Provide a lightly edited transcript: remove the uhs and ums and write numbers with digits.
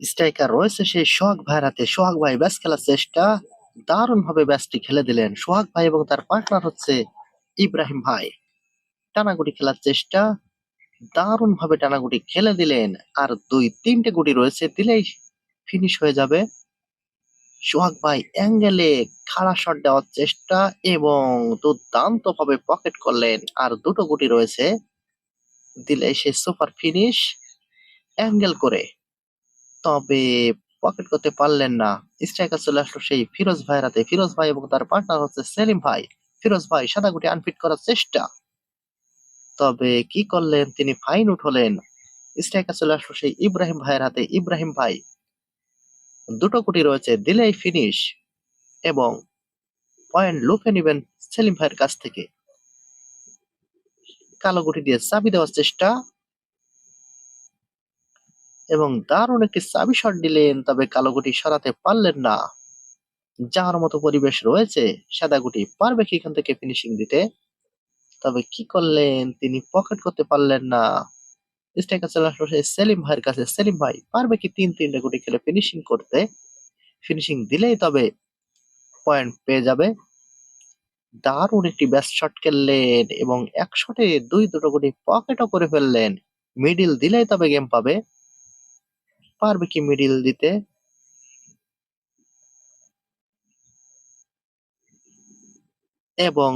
Striker রয়েছে সেই সোহাগ ভাইয়ের হাতে। সোহাগ ভাই ব্যাস খেলার চেষ্টা, দারুণ ভাবে ব্যাসটি খেলে দিলেন সোহাগ ভাই এবং তার পার্টনার হচ্ছে ইব্রাহিম ভাই। টানাগুটি খেলার চেষ্টা, দারুণ ভাবে টানাগুটি খেলে দিলেন। আর ২-৩টে গুটি রয়েছে, দিলেই ফিনিশ হয়ে যাবে। সোহাগ ভাই অ্যাঙ্গেলে খাড়া শট দেওয়ার চেষ্টা এবং দুর্দান্ত ভাবে পকেট করলেন। আর দুটো গুটি রয়েছে, দিলেই সে সুপার ফিনিশ অ্যাঙ্গেল করে। তবে পকেট করতে পারলেন না। স্ট্রাইকার চলে আসলো সেই ফিরোজ ভাইয়ের হাতে। ফিরোজ ভাই এবং তার পার্টনার হচ্ছে সেলিম ভাই। ফিরোজ ভাই সাদা গুটি আনফিট করার চেষ্টা, তবে কি করলেন, তিনি ফাইন আউট হলেন। স্ট্রাইকার চলে আসলো সেই ইব্রাহিম ভাইয়ের হাতে। ইব্রাহিম ভাই, দুটো গুটি রয়েছে, দিলেই ফিনিশ এবং পয়েন্ট লুফে নিবেন সেলিম ভাইয়ের কাছ থেকে। কালো গুটি দিয়ে চাবি দেওয়ার চেষ্টা এবং দারুণ একটি চাবি শট দিলেন, তবে কালো গুটি সরাতে পারলেন না। যাওয়ার মতো পরিবেশ রয়েছে, সাদা গুটি পারবে কি এখান থেকে ফিনিশিং দিতে, তবে কি করলেন, তিনি পকেট করতে পারলেন না। স্ট্রাইকার চলে আসলো সেই সেলিম ভাইয়ের কাছে। সেলিম ভাই পারবে কি ৩-৩টে গুটি খেলে ফিনিশিং করতে? ফিনিশিং দিলেই তবে পয়েন্ট পেয়ে যাবে। দারুণ একটি ব্যাস শট খেললেন এবং এক শটে দুটো গুটি পকেটও করে ফেললেন। মিডিল দিলেই তবে গেম পাবে। পারবে কি মিডিল দিতে? এবং